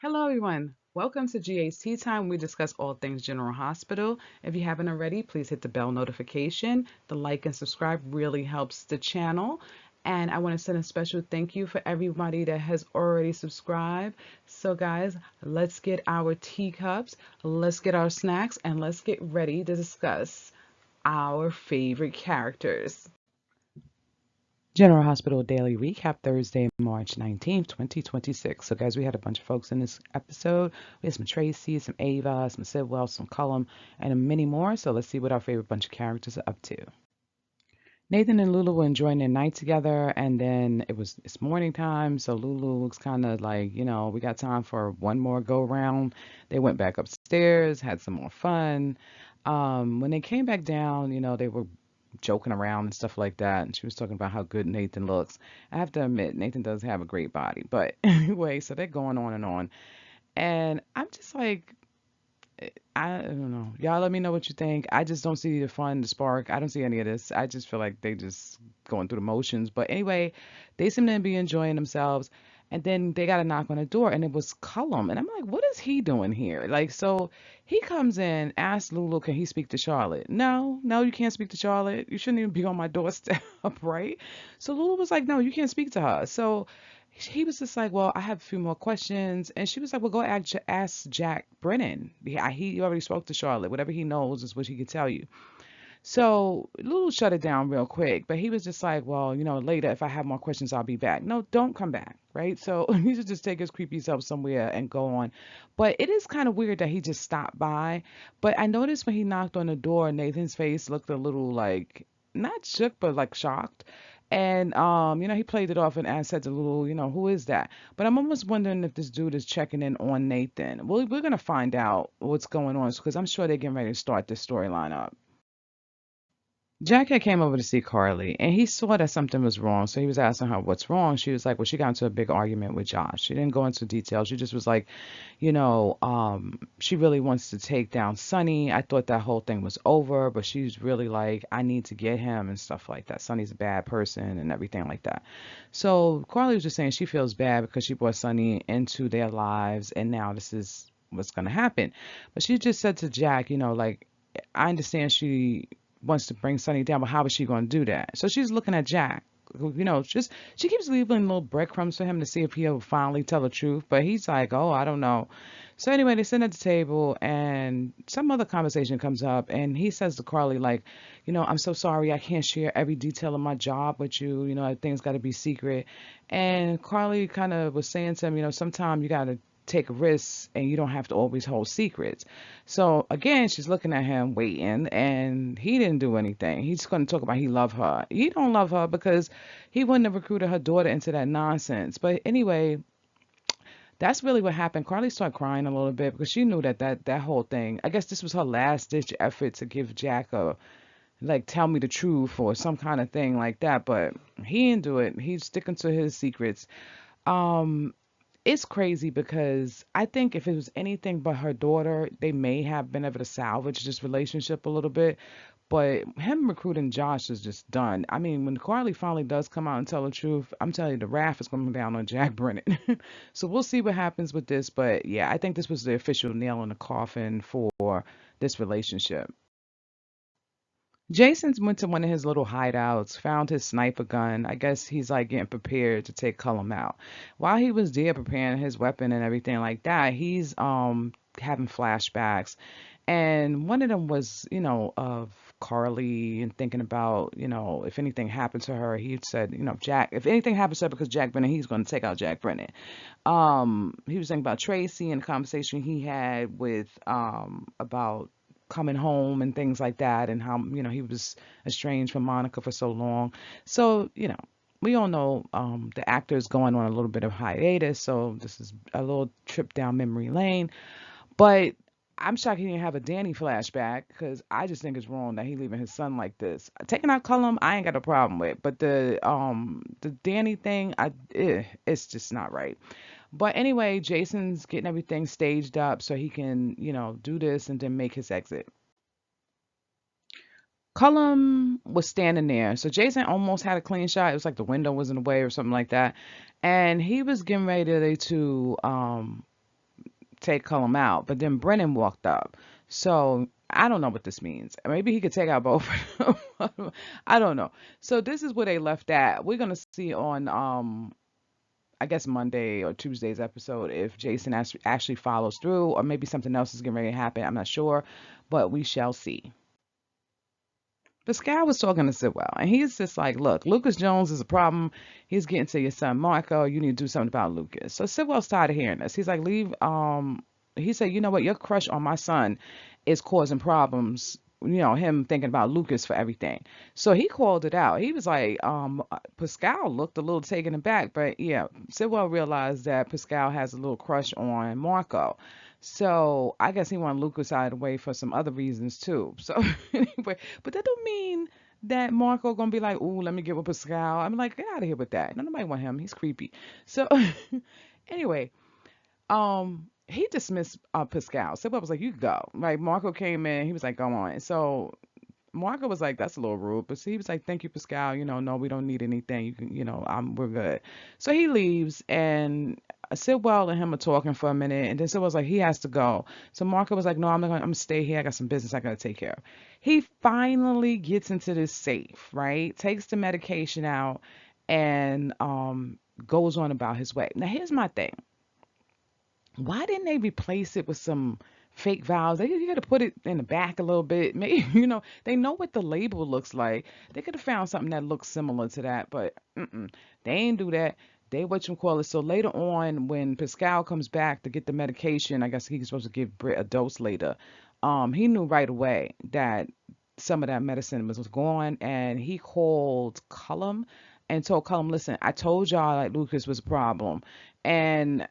Hello, everyone. Welcome to GA's Tea Time. We discuss all things General Hospital. If you haven't already, please hit the bell notification. The like and subscribe really helps the channel. And I want to send a special thank you for everybody that has already subscribed. So, guys, let's get our teacups, let's get our snacks, and let's get ready to discuss our favorite characters. General Hospital Daily Recap, Thursday, March 19th, 2026. So, guys, we had a bunch of folks in this episode. We had some Tracy, some Ava, some Sidwell, some Cullum, and many more. So, let's see what our favorite bunch of characters are up to. Nathan and Lulu were enjoying their night together, and then it's morning time. So, Lulu was kind of like, we got time for one more go round. They went back upstairs, had some more fun. When they came back down, they were joking around and stuff like that. And she was talking about how good Nathan looks. I have to admit, Nathan does have a great body. But anyway, so they're going on and on. And I'm just like, I don't know. Y'all let me know what you think. I just don't see the fun, the spark. I don't see any of this. I just feel like they just going through the motions. But anyway, they seem to be enjoying themselves. And then they got a knock on the door, and it was Cullum. And I'm like, what is he doing here? Like, so he comes in, asks Lulu, can he speak to Charlotte? No, no, you can't speak to Charlotte. You shouldn't even be on my doorstep, right? So Lulu was like, no, you can't speak to her. So he was just like, well, I have a few more questions. And she was like, well, go ask Jack Brennan. He already spoke to Charlotte. Whatever he knows is what he could tell you. So Lulu shut it down real quick, but he was just like, well, later, if I have more questions, I'll be back. No, don't come back, right? So he should just take his creepy self somewhere and go on. But it is kind of weird that he just stopped by. But I noticed when he knocked on the door, Nathan's face looked a little like, not shook, but like shocked. And he played it off and said to Lulu, who is that? But I'm almost wondering if this dude is checking in on Nathan. Well, we're gonna find out what's going on because I'm sure they're getting ready to start this storyline up. Jack had came over to see Carly, and he saw that something was wrong. So he was asking her what's wrong. She was like, well, she got into a big argument with Josh. She didn't go into details. She just was like, she really wants to take down Sonny. I thought that whole thing was over, but she's really like, I need to get him and stuff like that. Sonny's a bad person and everything like that. So Carly was just saying she feels bad because she brought Sonny into their lives, and now this is what's going to happen. But she just said to Jack, like, I understand she wants to bring Sunny down, but how is she going to do that? So she's looking at Jack. Who, just she keeps leaving little breadcrumbs for him to see if he'll finally tell the truth. But he's like, oh, I don't know. So anyway, they sit at the table, and some other conversation comes up, and he says to Carly, like, I'm so sorry, I can't share every detail of my job with you. Things got to be secret. And Carly kind of was saying to him, sometimes you got to take risks and you don't have to always hold secrets. So again, she's looking at him waiting and he didn't do anything. He's going to talk about he love her. He don't love her because he wouldn't have recruited her daughter into that nonsense. But anyway, that's really what happened. Carly started crying a little bit because she knew that whole thing. I guess this was her last ditch effort to give Jack a like tell me the truth or some kind of thing like that. But he didn't do it. He's sticking to his secrets. Um, it's crazy because I think if it was anything but her daughter, they may have been able to salvage this relationship a little bit. But him recruiting Josh is just done. I mean, when Carly finally does come out and tell the truth, I'm telling you, the wrath is coming down on Jack Brennan. So we'll see what happens with this. But yeah, I think this was the official nail in the coffin for this relationship. Jason's went to one of his little hideouts, found his sniper gun. I guess he's like getting prepared to take Cullum out. While he was there preparing his weapon and everything like that, he's having flashbacks. And one of them was, of Carly and thinking about, if anything happened to her, he said, Jack, if anything happens to her because Jack Brennan, he's going to take out Jack Brennan. He was thinking about Tracy and the conversation he had with about coming home and things like that and how he was estranged from Monica for so long. So we all know the actor is going on a little bit of hiatus, so this is a little trip down memory lane. But I'm shocked he didn't have a Danny flashback because I just think it's wrong that he leaving his son like this. Taking out Cullum, I ain't got a problem with, but the Danny thing, it's just not right. But anyway, Jason's getting everything staged up so he can, do this and then make his exit. Cullum was standing there. So Jason almost had a clean shot. It was like the window was in the way or something like that. And he was getting ready to take Cullum out, but then Brennan walked up. So I don't know what this means. Maybe he could take out both of them. I don't know. So this is where they left at. We're gonna see on I guess Monday or Tuesday's episode if Jason actually follows through, or maybe something else is getting ready to happen. I'm not sure, but we shall see. Pascal was talking to Sidwell, and he's just like, look, Lucas Jones is a problem. He's getting to your son Marco. You need to do something about Lucas. So Sidwell's tired of hearing this. He's like, leave. He said, you know what, your crush on my son is causing problems. You know, him thinking about Lucas for everything. So he called it out. He was like, Pascal looked a little taken aback, but yeah, Sidwell realized that Pascal has a little crush on Marco. So I guess he wanted Lucas out of the way for some other reasons too. So anyway, but that don't mean that Marco gonna be like, ooh, let me get with Pascal. I'm like, get out of here with that. Nobody want him. He's creepy. So anyway, he dismissed Pascal. Sidwell was like, you go. Like Marco came in, he was like, go on. So Marco was like, that's a little rude, but he was like, thank you, Pascal. You know, no, we don't need anything. You can, you know, we're good. So he leaves, and Sidwell and him are talking for a minute, and then Sidwell's like, he has to go. So Marco was like, no, I'm gonna stay here. I got some business I gotta take care of. He finally gets into this safe, right? Takes the medication out, and goes on about his way. Now here's my thing. Why didn't they replace it with some fake valves? You got to put it in the back a little bit. Maybe, you know, they know what the label looks like. They could have found something that looks similar to that, but they ain't do that. They whatchamacallit. So later on, when Pascal comes back to get the medication, I guess he's supposed to give Britt a dose later. He knew right away that some of that medicine was gone, and he called Cullum and told Cullum, listen, I told y'all like Lucas was a problem. And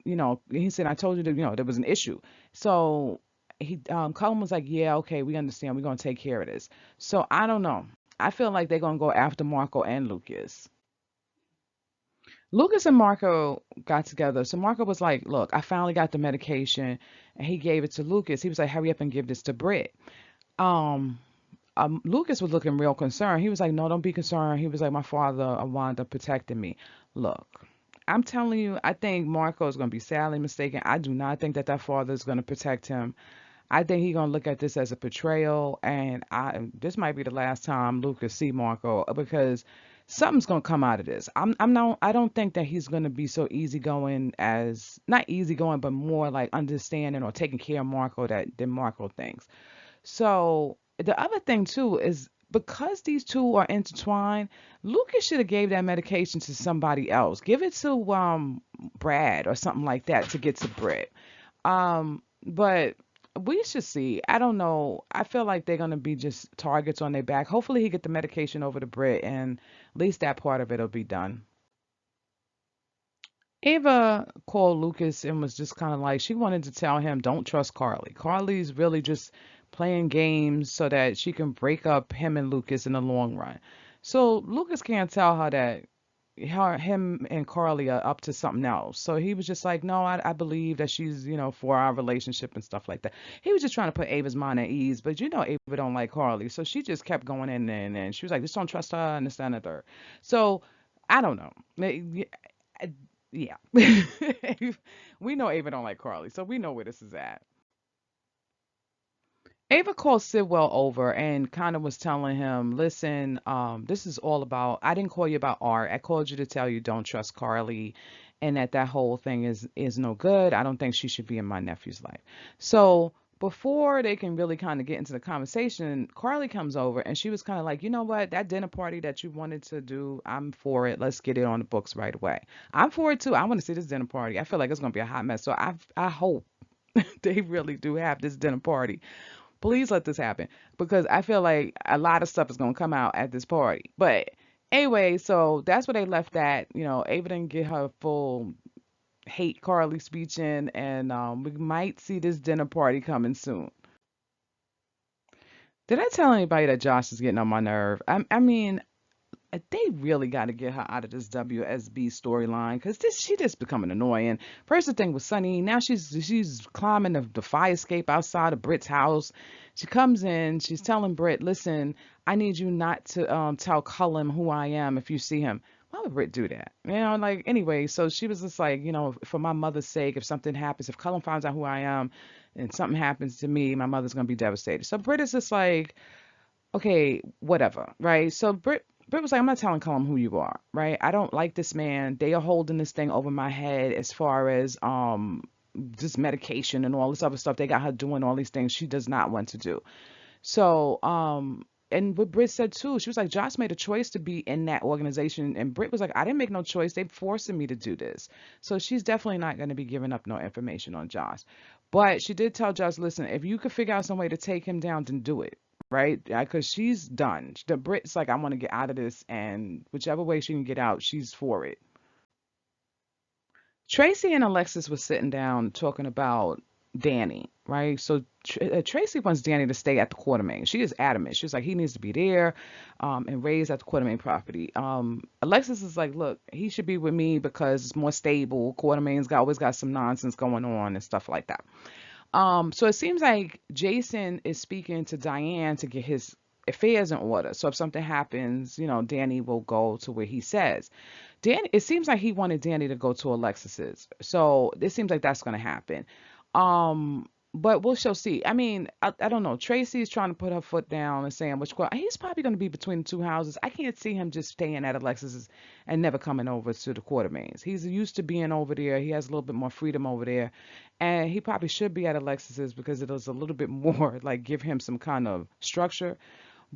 you know, he said, I told you that, you know, there was an issue. So Cullen was like, yeah, okay, we understand. We're going to take care of this. So I don't know. I feel like they're going to go after Marco and Lucas. Lucas and Marco got together. So Marco was like, look, I finally got the medication. And he gave it to Lucas. He was like, hurry up and give this to Britt. Um, Lucas was looking real concerned. He was like, no, don't be concerned. He was like, my father wound up protecting me. Look, I'm telling you, I think Marco is going to be sadly mistaken. I do not think that father is going to protect him. I think he's going to look at this as a betrayal, and this might be the last time Lucas see Marco because something's going to come out of this. I don't think that he's going to be so easygoing as not easygoing, but more like understanding or taking care of Marco than Marco thinks. So the other thing too is because these two are intertwined, Lucas should have gave that medication to somebody else. Give it to Brad or something like that to get to Britt. But we should see. I don't know. I feel like they're gonna be just targets on their back. Hopefully he get the medication over to Britt, and at least that part of it'll be done. Ava called Lucas and was just kind of like, she wanted to tell him, don't trust Carly. Carly's really just playing games so that she can break up him and Lucas in the long run. So Lucas can't tell her that him and Carly are up to something else. So he was just like, no, I believe that she's, you know, for our relationship and stuff like that. He was just trying to put Ava's mind at ease, but you know, Ava don't like Carly. So she just kept going in there and she was like, just don't trust her and this, that, and the third. So I don't know. Yeah. We know Ava don't like Carly, so we know where this is at. Ava called Sidwell over and kind of was telling him, listen, this is all about, I didn't call you about art. I called you to tell you don't trust Carly and that whole thing is no good. I don't think she should be in my nephew's life. So before they can really kind of get into the conversation, Carly comes over and she was kind of like, you know what, that dinner party that you wanted to do, I'm for it. Let's get it on the books right away. I'm for it too. I want to see this dinner party. I feel like it's going to be a hot mess. So I hope they really do have this dinner party. Please let this happen because I feel like a lot of stuff is going to come out at this party. But anyway, so that's where they left at. You know, Ava didn't get her full hate Carly speech in, and we might see this dinner party coming soon. Did I tell anybody that Josh is getting on my nerve? I mean, they really got to get her out of this WSB storyline because this she just becoming annoying. First the thing was Sunny, now she's climbing the fire escape outside of Britt's house. She comes in, she's telling Britt, listen, I need you not to tell Cullum who I am if you see him. why would Britt do that? Like, anyway, so she was just like, for my mother's sake, if something happens, if Cullen finds out who I am and something happens to me, my mother's going to be devastated. So Britt is just like, okay, whatever, right? So Britt was like, I'm not telling Cullen who you are, right? I don't like this man. They are holding this thing over my head as far as just medication and all this other stuff. They got her doing all these things she does not want to do. So, and what Britt said too, she was like, Josh made a choice to be in that organization. And Britt was like, I didn't make no choice. They forcing me to do this. So she's definitely not going to be giving up no information on Josh. But she did tell Josh, listen, if you could figure out some way to take him down, then do it. Right? Because she's done. The Britt's like, I want to get out of this. And whichever way she can get out, she's for it. Tracy and Alexis was sitting down talking about Danny, right? So Tracy wants Danny to stay at the Quartermain. She is adamant. She was like, he needs to be there and raised at the Quartermain property. Alexis is like, look, he should be with me because it's more stable. Quartermain's always got some nonsense going on and stuff like that. So it seems like Jason is speaking to Diane to get his affairs in order. So if something happens, Danny will go to where he says. Danny, it seems like he wanted Danny to go to Alexis's. So it seems like that's going to happen. But we shall see. I mean, I don't know. Tracy's trying to put her foot down and saying he's probably going to be between the two houses. I can't see him just staying at Alexis's and never coming over to the Quartermains. He's used to being over there. He has a little bit more freedom over there. And he probably should be at Alexis's because it does a little bit more like give him some kind of structure.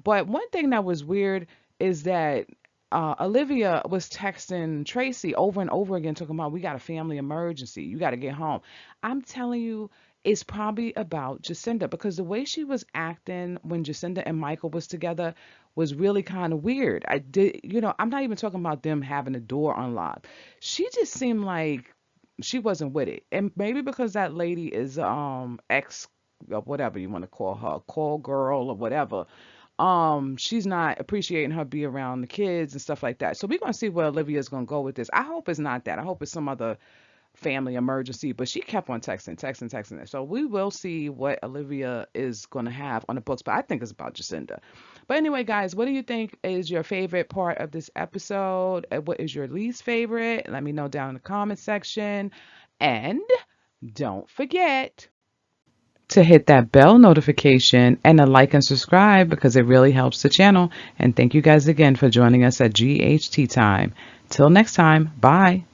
But one thing that was weird is that Olivia was texting Tracy over and over again, talking about, we got a family emergency. You got to get home. I'm telling you, it's probably about Jacinda because the way she was acting when Jacinda and Michael was together was really kind of weird. I'm not even talking about them having the door unlocked. She just seemed like she wasn't with it. And maybe because that lady is ex, or whatever you want to call her, call girl or whatever, she's not appreciating her be around the kids and stuff like that. So we're gonna see where Olivia's gonna go with this. I hope it's not that. I hope it's some other family emergency, but she kept on texting. So we will see what Olivia is gonna have on the books, but I think it's about Jacinda. But anyway, guys, what do you think is your favorite part of this episode? And what is your least favorite? Let me know down in the comment section. And don't forget to hit that bell notification and a like and subscribe because it really helps the channel. And thank you guys again for joining us at GHT Time. Till next time, bye.